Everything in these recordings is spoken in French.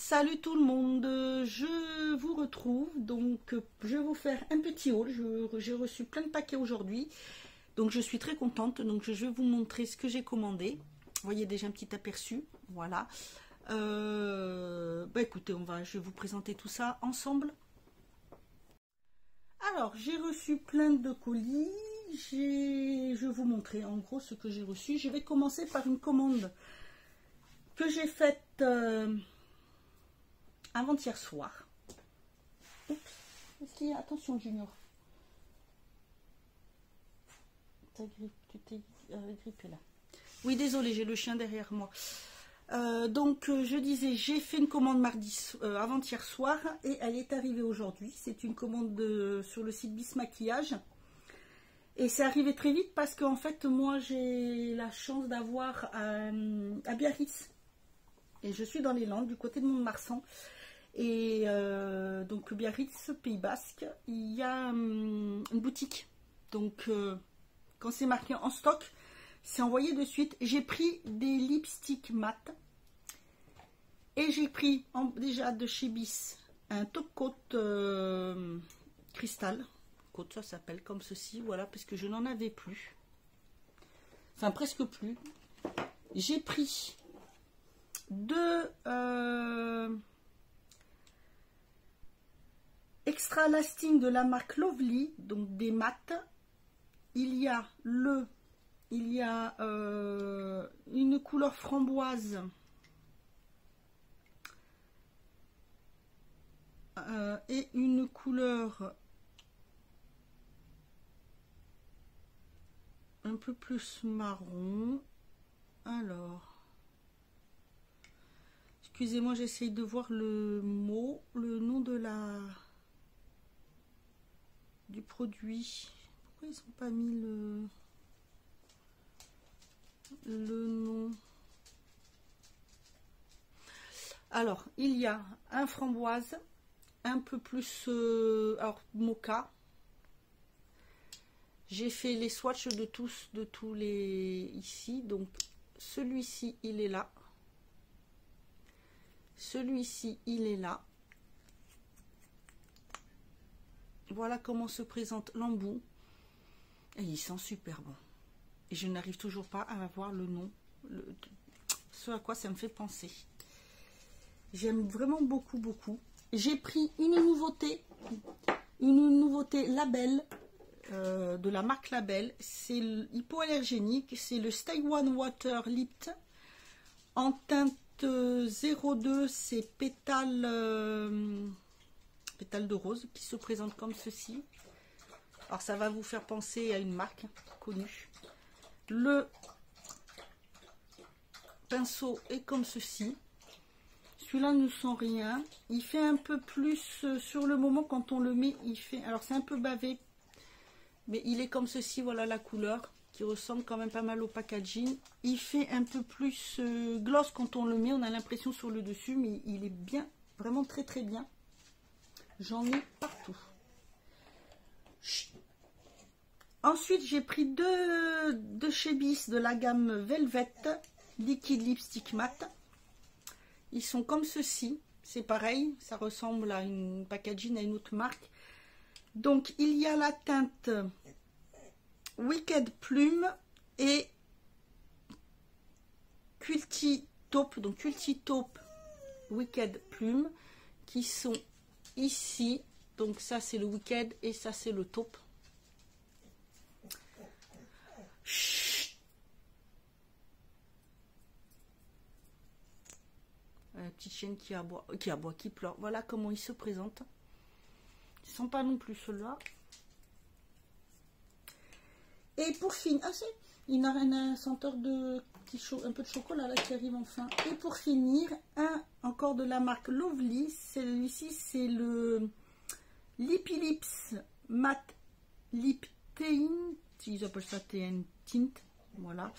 Salut tout le monde, je vous retrouve, donc je vais vous faire un petit haul. J'ai reçu plein de paquets aujourd'hui, donc je suis très contente. Donc je vais vous montrer ce que j'ai commandé. Vous voyez déjà un petit aperçu, voilà. Écoutez, je vais vous présenter tout ça ensemble. Alors j'ai reçu plein de colis, je vais vous montrer en gros ce que j'ai reçu. Je vais commencer par une commande que j'ai faite avant-hier soir. Oups, attention Junior. Tu t'es grippé là. Oui, désolé, j'ai le chien derrière moi. Je disais, j'ai fait une commande avant-hier soir et elle est arrivée aujourd'hui. C'est une commande sur le site Bis Maquillage. Et c'est arrivé très vite parce qu'en fait, moi, j'ai la chance d'avoir à Biarritz. Et je suis dans les Landes, du côté de Mont-de-Marsan. Et donc Biarritz, Pays Basque, il y a une boutique. Donc quand c'est marqué en stock, c'est envoyé de suite. J'ai pris des lipsticks mat. Et j'ai pris déjà de chez Bis un top coat cristal. Coat, ça s'appelle comme ceci, voilà, parce que je n'en avais plus. Enfin, presque plus. J'ai pris deux extra lasting de la marque Lovely, donc des mats. Il y a une couleur framboise et une couleur un peu plus marron. Alors, excusez-moi, j'essaye de voir le nom du produit. Pourquoi ils n'ont pas mis le nom? Alors, il y a un framboise, un peu plus mocha. J'ai fait les swatchs de tous les ici. Donc, celui-ci, il est là. Celui-ci, il est là. Voilà comment se présente l'embout. Et il sent super bon. Et je n'arrive toujours pas à avoir le nom. Ce à quoi ça me fait penser. J'aime vraiment beaucoup, beaucoup. J'ai pris une nouveauté Label. De la marque Label, c'est hypoallergénique, c'est le Stay One Water Lift en teinte 02, c'est pétales de rose qui se présente comme ceci. Alors ça va vous faire penser à une marque connue. Le pinceau est comme ceci. Celui-là ne sent rien. Il fait un peu plus sur le moment quand on le met. Alors c'est un peu bavé. Mais il est comme ceci, voilà la couleur, qui ressemble quand même pas mal au packaging. Il fait un peu plus gloss quand on le met, on a l'impression sur le dessus, mais il est bien, vraiment très très bien. J'en ai partout. Chut. Ensuite, j'ai pris deux de chez Bis de la gamme Velvet Liquid Lipstick Matte. Ils sont comme ceci, c'est pareil, ça ressemble à une packaging à une autre marque. Donc, il y a la teinte Wicked Plume et Quilty Taupe. Donc, Quilty Taupe, Wicked Plume, qui sont ici. Donc, ça, c'est le Wicked et ça, c'est le Taupe. Chut. La petite chienne qui aboie, qui pleure. Voilà comment il se présente. Ils ne sont pas non plus ceux-là. Et pour finir, il y a un senteur de un peu de chocolat là qui arrive enfin. Et pour finir, encore de la marque Lovely. Celui-ci, c'est le Lippy Lips Matte Lip Tint. Ils appellent ça tint. Voilà.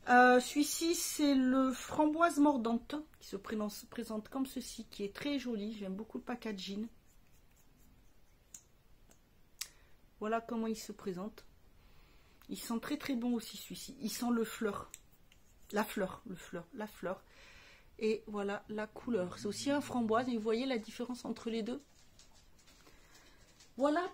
Celui-ci, c'est le framboise mordante qui se présente comme ceci, qui est très joli. J'aime beaucoup le packaging. Voilà comment il se présente. Il sent très très bon aussi celui-ci. Il sent le fleur. La fleur. Et voilà la couleur. C'est aussi un framboise. Et vous voyez la différence entre les deux. Voilà.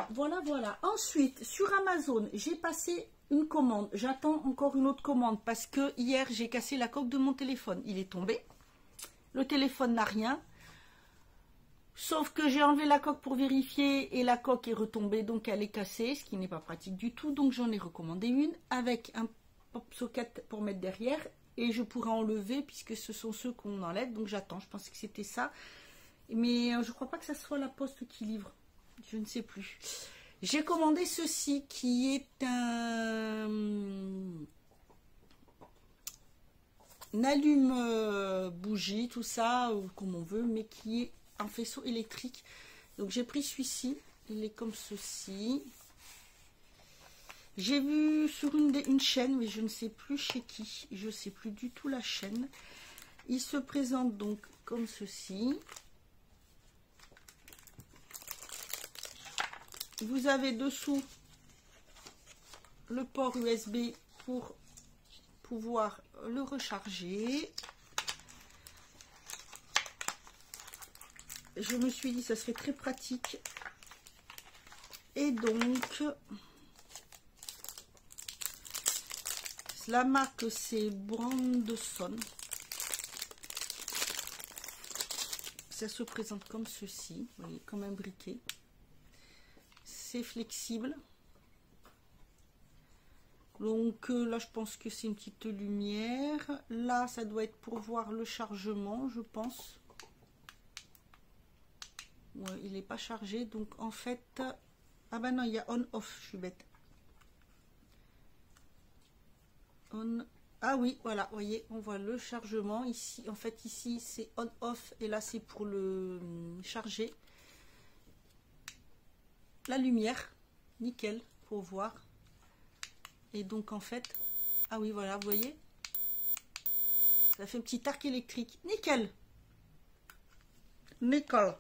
Voilà. Ensuite, sur Amazon, j'ai passé une commande. J'attends encore une autre commande parce que hier, j'ai cassé la coque de mon téléphone. Il est tombé. Le téléphone n'a rien. Sauf que j'ai enlevé la coque pour vérifier et la coque est retombée. Donc, elle est cassée, ce qui n'est pas pratique du tout. Donc, j'en ai recommandé une avec un pop socket pour mettre derrière. Et je pourrais enlever puisque ce sont ceux qu'on enlève. Donc, j'attends. Je pensais que c'était ça. Mais je ne crois pas que ça soit la poste qui livre. Je ne sais plus. J'ai commandé ceci qui est un allume bougie, tout ça, ou comme on veut, mais qui est un faisceau électrique. Donc j'ai pris celui-ci. Il est comme ceci. J'ai vu sur une chaîne, mais je ne sais plus chez qui. Je ne sais plus du tout la chaîne. Il se présente donc comme ceci. Vous avez dessous le port USB pour pouvoir le recharger. Je me suis dit ça serait très pratique. Et donc, la marque c'est Branson. Ça se présente comme ceci, vous voyez, comme un briquet. C'est flexible. Donc là, je pense que c'est une petite lumière. Là, ça doit être pour voir le chargement, je pense. Ouais, il n'est pas chargé. Donc en fait... Ah ben non, il y a on-off, je suis bête. On... Ah oui, voilà, vous voyez, on voit le chargement. Ici, en fait, ici, c'est on-off. Et là, c'est pour le charger. La lumière, nickel, pour voir. Et donc en fait, ah oui voilà, vous voyez, ça fait un petit arc électrique, nickel, nickel,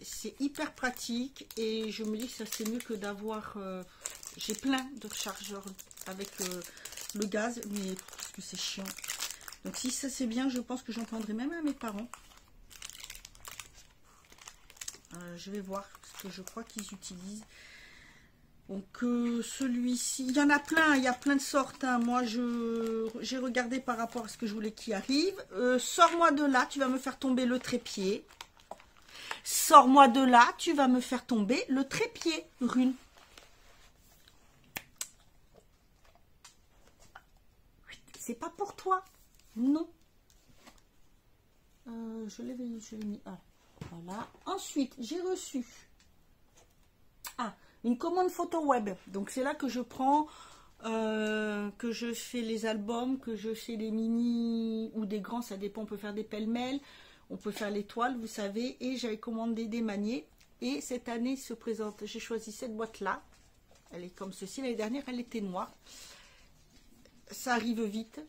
c'est hyper pratique et je me dis que ça c'est mieux que d'avoir, j'ai plein de rechargeurs avec le gaz, mais parce que c'est chiant. Donc si ça c'est bien, je pense que j'en prendrai même à mes parents. Je vais voir ce que je crois qu'ils utilisent. Donc celui-ci, il y en a plein, il y a plein de sortes. Hein. Moi, j'ai regardé par rapport à ce que je voulais qui arrive. Sors-moi de là, tu vas me faire tomber le trépied. Sors-moi de là, tu vas me faire tomber le trépied, Rune. C'est pas pour toi, non. Je l'ai mis. Ah, voilà. Ensuite, j'ai reçu une commande photo web. Donc c'est là que je prends, que je fais les albums, que je fais les mini ou des grands, ça dépend. On peut faire des pêle-mêle, on peut faire les toiles, vous savez. Et j'avais commandé des maniers. Et cette année se présente. J'ai choisi cette boîte là. Elle est comme ceci. L'année dernière, elle était noire. Ça arrive vite.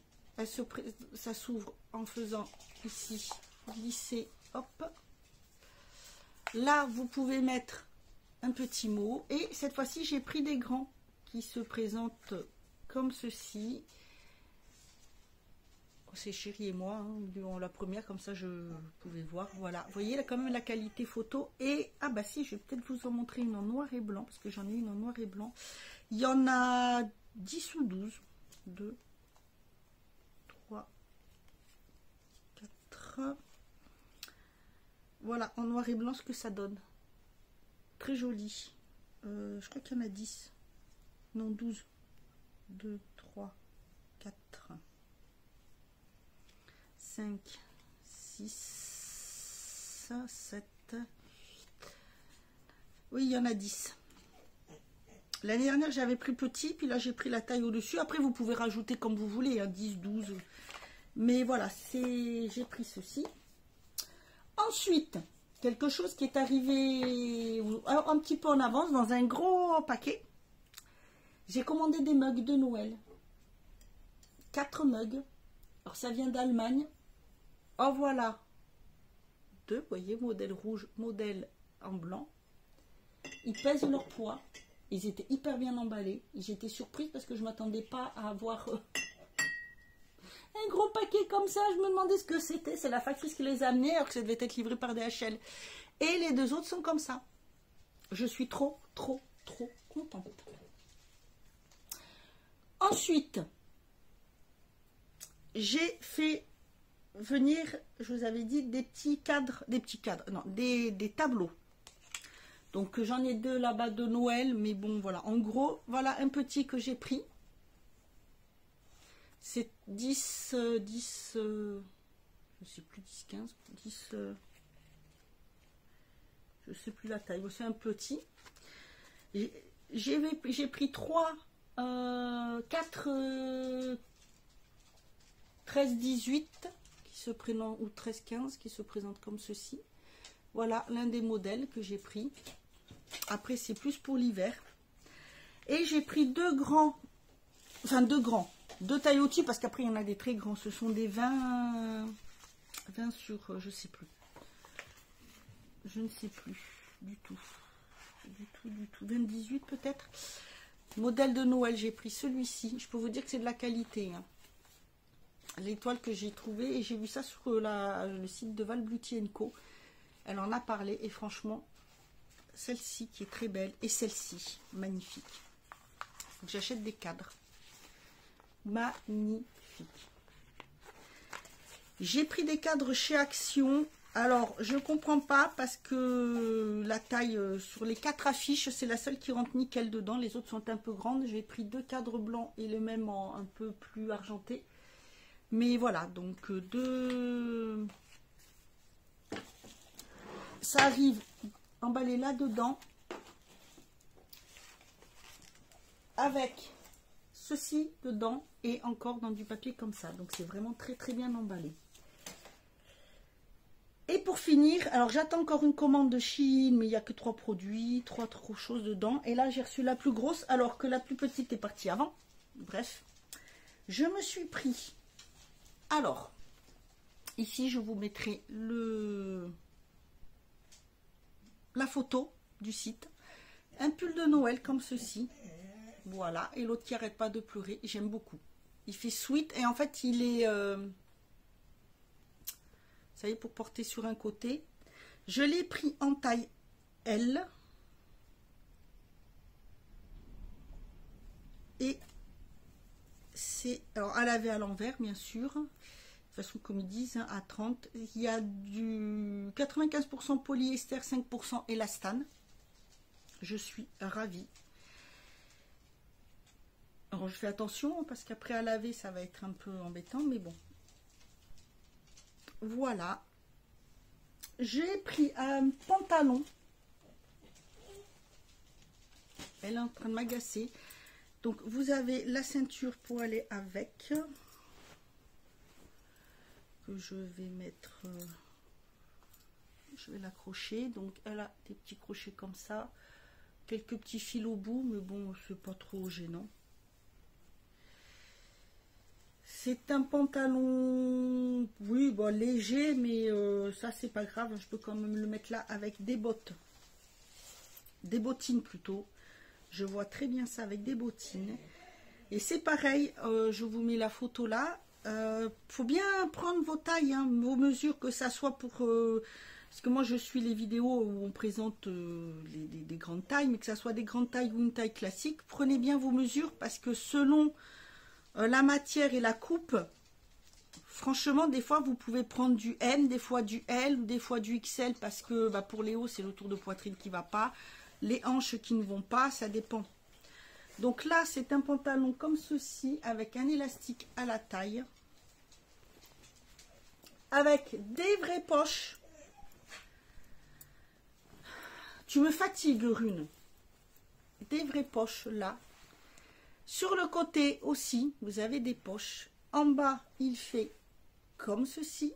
Ça s'ouvre en faisant ici glisser. Hop. Là, vous pouvez mettre un petit mot. Et cette fois-ci, j'ai pris des grands qui se présentent comme ceci. C'est Chérie et moi, hein, la première, comme ça je pouvais voir. Voilà, vous voyez là quand même la qualité photo. Et, ah bah si, je vais peut-être vous en montrer une en noir et blanc, parce que j'en ai une en noir et blanc. Il y en a 10 ou 12. 2, 3, 4. Voilà, en noir et blanc, ce que ça donne. Très joli. Je crois qu'il y en a 10. Non, 12. 2, 3, 4, 5, 6, 7, 8. Oui, il y en a 10. L'année dernière, j'avais pris petit, puis là, j'ai pris la taille au-dessus. Après, vous pouvez rajouter comme vous voulez, hein, 10, 12. Mais voilà, j'ai pris ceci. Ensuite, quelque chose qui est arrivé un petit peu en avance, dans un gros paquet. J'ai commandé des mugs de Noël. 4 mugs. Alors, ça vient d'Allemagne. Oh, voilà. 2, vous voyez, modèle rouge, modèle en blanc. Ils pèsent leur poids. Ils étaient hyper bien emballés. J'étais surprise parce que je ne m'attendais pas à avoir un gros paquet comme ça. Je me demandais ce que c'était. C'est la factrice qui les a amenés alors que ça devait être livré par DHL. Et les deux autres sont comme ça. Je suis trop contente. Ensuite, j'ai fait venir, je vous avais dit, des tableaux. Donc j'en ai deux là-bas de Noël, mais bon voilà, en gros, voilà un petit que j'ai pris. C'est 10, je sais plus, 10, 15, 10, je sais plus la taille, c'est un petit. J'ai pris 3, 4, 13, 18 qui se présentent, ou 13, 15 qui se présentent comme ceci. Voilà l'un des modèles que j'ai pris. Après c'est plus pour l'hiver. Et j'ai pris deux tailles au-dessus parce qu'après il y en a des très grands. Ce sont des 20 sur, je sais plus. Je ne sais plus du tout. 20-18 peut-être. Modèle de Noël, j'ai pris celui-ci. Je peux vous dire que c'est de la qualité. Hein. L'étoile que j'ai trouvée, et j'ai vu ça sur le site de Val Beauty & Co. Elle en a parlé et franchement, celle-ci qui est très belle et celle-ci, magnifique. Donc j'achète des cadres. Magnifique. J'ai pris des cadres chez Action. Alors, je ne comprends pas parce que la taille sur les 4 affiches, c'est la seule qui rentre nickel dedans. Les autres sont un peu grandes. J'ai pris 2 cadres blancs et le même en un peu plus argenté. Mais voilà, donc deux... Ça arrive emballé là-dedans. Avec ceci dedans et encore dans du papier comme ça. Donc c'est vraiment très bien emballé. Et pour finir, alors j'attends encore une commande de Shein, mais il n'y a que 3 produits, 3 choses dedans. Et là, j'ai reçu la plus grosse, alors que la plus petite est partie avant. Bref, je me suis pris. Alors, ici, je vous mettrai la photo du site. Un pull de Noël comme ceci. Voilà, et l'autre qui arrête pas de pleurer. J'aime beaucoup. Il fait sweet, et en fait, il est... ça y est, pour porter sur un côté. Je l'ai pris en taille L. Et c'est... Alors, à laver à l'envers, bien sûr. De toute façon, comme ils disent, hein, à 30. Il y a du 95% polyester, 5% élastane. Je suis ravie. Alors, je fais attention, parce qu'après, à laver, ça va être un peu embêtant, mais bon. Voilà, j'ai pris un pantalon. Elle est en train de m'agacer. Donc vous avez la ceinture pour aller avec, que je vais mettre, je vais l'accrocher. Donc elle a des petits crochets comme ça, quelques petits fils au bout, mais bon, c'est pas trop gênant. C'est un pantalon, oui, bon, léger, mais ça, c'est pas grave. Je peux quand même le mettre là avec des bottes. Des bottines plutôt. Je vois très bien ça avec des bottines. Et c'est pareil, je vous mets la photo là. Faut bien prendre vos tailles, hein, vos mesures, que ça soit pour... parce que moi, je suis les vidéos où on présente des grandes tailles, mais que ça soit des grandes tailles ou une taille classique. Prenez bien vos mesures parce que selon... la matière et la coupe, franchement, des fois, vous pouvez prendre du M, des fois du L, ou des fois du XL, parce que bah, pour les hauts, c'est le tour de poitrine qui ne va pas, les hanches qui ne vont pas, ça dépend. Donc là, c'est un pantalon comme ceci, avec un élastique à la taille, avec des vraies poches. Tu me fatigues, Rune. Des vraies poches, là. Sur le côté aussi, vous avez des poches. En bas, il fait comme ceci.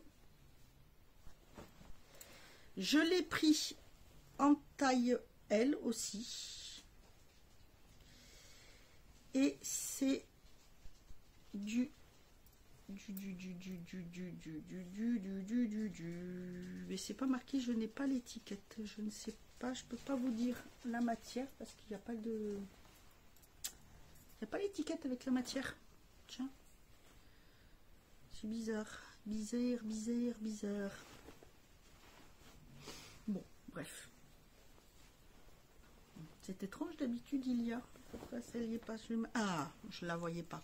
Je l'ai pris en taille L aussi. Et c'est mais c'est pas marqué, je n'ai pas l'étiquette. Je ne sais pas, je peux pas vous dire la matière parce qu'il n'y a pas de... Il n'y a pas l'étiquette avec la matière. Tiens. C'est bizarre. Bizarre, bizarre, bizarre. Bon, bref. C'est étrange, d'habitude il y a. Pourquoi ça y est pas? Ah, je la voyais pas.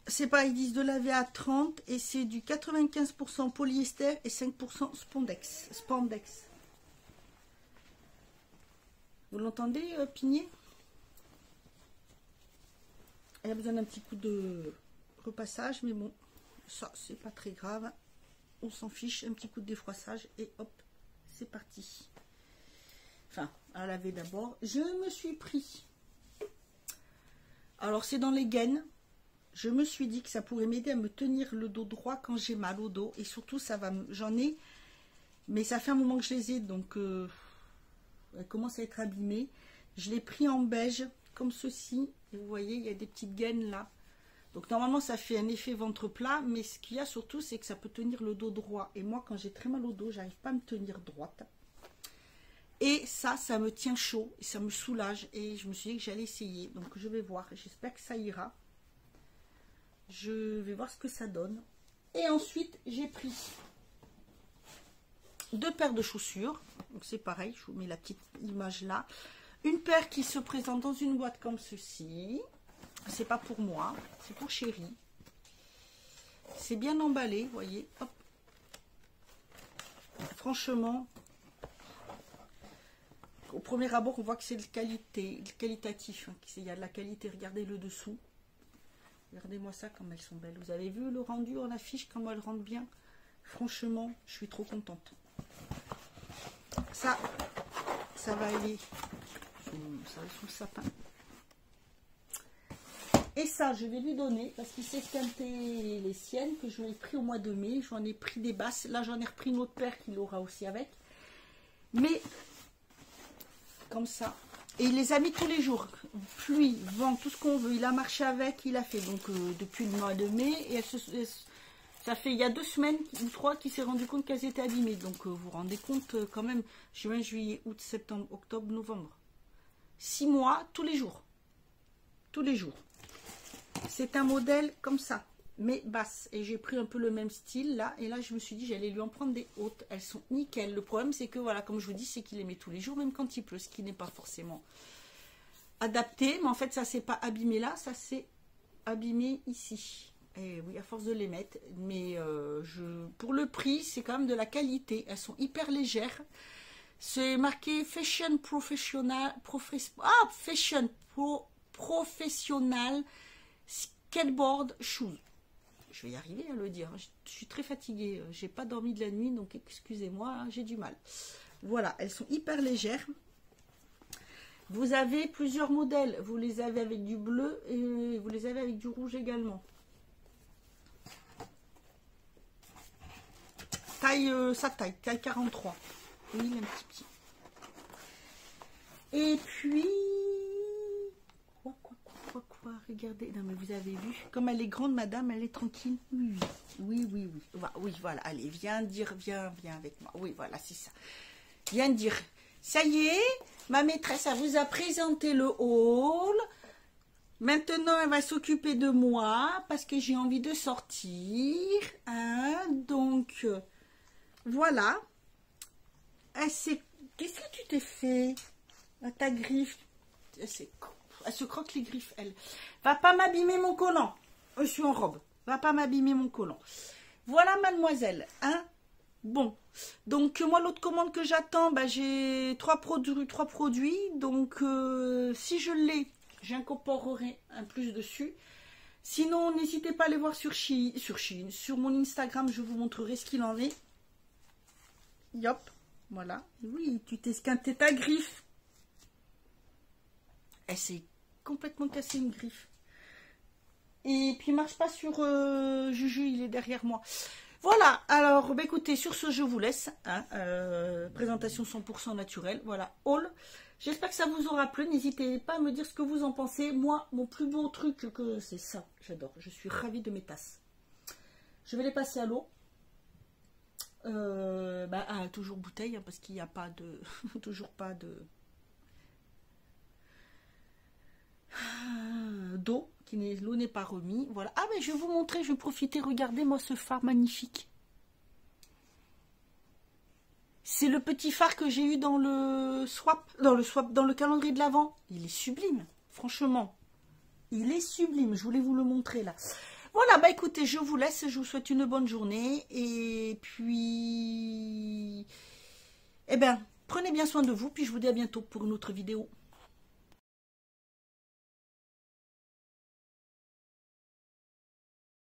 C'est pas, ils disent de laver à 30 et c'est du 95% polyester et 5% spandex. Spandex. Vous l'entendez, Pigné? Elle a besoin d'un petit coup de repassage, mais bon, ça c'est pas très grave. On s'en fiche, un petit coup de défroissage et hop, c'est parti. Enfin, à laver d'abord. Je me suis pris. Alors c'est dans les gaines. Je me suis dit que ça pourrait m'aider à me tenir le dos droit quand j'ai mal au dos. Et surtout, ça va, j'en ai, mais ça fait un moment que je les ai, donc elle commence à être abîmée. Je l'ai pris en beige, comme ceci. Et vous voyez, il y a des petites gaines là. Donc normalement, ça fait un effet ventre plat, mais ce qu'il y a surtout, c'est que ça peut tenir le dos droit. Et moi, quand j'ai très mal au dos, j'arrive pas à me tenir droite. Et ça me tient chaud, et ça me soulage. Et je me suis dit que j'allais essayer. Donc je vais voir, j'espère que ça ira. Je vais voir ce que ça donne. Et ensuite, j'ai pris 2 paires de chaussures. Donc c'est pareil, je vous mets la petite image là. Une paire qui se présente dans une boîte comme ceci. C'est pas pour moi, c'est pour Chérie. C'est bien emballé, vous voyez. Hop. Franchement, au premier abord, on voit que c'est qualitatif. Hein, il y a de la qualité. Regardez le dessous. Regardez-moi ça, comme elles sont belles. Vous avez vu le rendu en affiche, comment elles rendent bien? Franchement, je suis trop contente. Ça va aller sous le sapin. Et ça, je vais lui donner, parce qu'il s'est esquinté les siennes, que je lui ai pris au mois de mai. J'en ai pris des basses. Là, j'en ai repris une autre paire qu'il aura aussi avec. Mais, comme ça. Et il les a mis tous les jours. Pluie, vent, tout ce qu'on veut. Il a marché avec, il a fait. Donc, depuis le mois de mai. Et ça fait il y a 2 semaines ou 3 qu'il s'est rendu compte qu'elles étaient abîmées. Donc, vous vous rendez compte quand même. Juin, juillet, août, septembre, octobre, novembre. 6 mois, tous les jours. Tous les jours. C'est un modèle comme ça, mais basse. Et j'ai pris un peu le même style là. Et là, je me suis dit, j'allais lui en prendre des hautes. Elles sont nickel. Le problème, c'est que, voilà, comme je vous dis, c'est qu'il les met tous les jours, même quand il pleut, ce qui n'est pas forcément adapté. Mais en fait, ça s'est pas abîmé là, ça s'est abîmé ici. Et oui, à force de les mettre. Mais pour le prix, c'est quand même de la qualité. Elles sont hyper légères. C'est marqué Fashion Professional. Fashion Professional Skateboard Shoes. Je vais y arriver à le dire. Je suis très fatiguée. J'ai pas dormi de la nuit, donc excusez-moi, hein, j'ai du mal. Voilà, elles sont hyper légères. Vous avez plusieurs modèles. Vous les avez avec du bleu et vous les avez avec du rouge également. Taille, taille 43. Oui, un petit pied. Et puis... Quoi, regardez. Non, mais vous avez vu. Comme elle est grande, madame, elle est tranquille. Oui. Oui, voilà. Allez, viens avec moi. Oui, voilà, c'est ça. Viens dire. Ça y est, ma maîtresse, elle vous a présenté le haul. Maintenant, elle va s'occuper de moi parce que j'ai envie de sortir. Hein, donc, voilà. Qu'est-ce que tu t'es fait à ta griffe? Elle se croque les griffes, elle. Va pas m'abîmer mon collant. Je suis en robe. Va pas m'abîmer mon collant. Voilà, mademoiselle. Hein? Bon. Donc, moi, l'autre commande que j'attends, bah, j'ai 3 produits. Donc, si je l'ai, j'incorporerai un plus dessus. Sinon, n'hésitez pas à aller voir sur mon Instagram. Je vous montrerai ce qu'il en est. Yop. Voilà. Oui, tu t'es esquinté ta griffe. Elle s'est complètement cassé une griffe. Et puis, il marche pas sur Juju, il est derrière moi. Voilà, alors, bah, écoutez, sur ce, je vous laisse. Hein, présentation 100% naturelle. Voilà, haul. J'espère que ça vous aura plu. N'hésitez pas à me dire ce que vous en pensez. Moi, mon plus beau truc, c'est ça. J'adore. Je suis ravie de mes tasses. Je vais les passer à l'eau. Toujours bouteille, hein, parce qu'il n'y a pas de... toujours pas de... d'eau, l'eau n'est pas remis. Voilà. Ah, mais je vais vous montrer, je vais profiter. Regardez-moi ce fard magnifique. C'est le petit phare que j'ai eu dans le swap, dans le calendrier de l'Avent. Il est sublime, franchement. Il est sublime, je voulais vous le montrer là. Voilà, bah écoutez, je vous laisse, je vous souhaite une bonne journée. Et puis, eh bien, prenez bien soin de vous, puis je vous dis à bientôt pour une autre vidéo.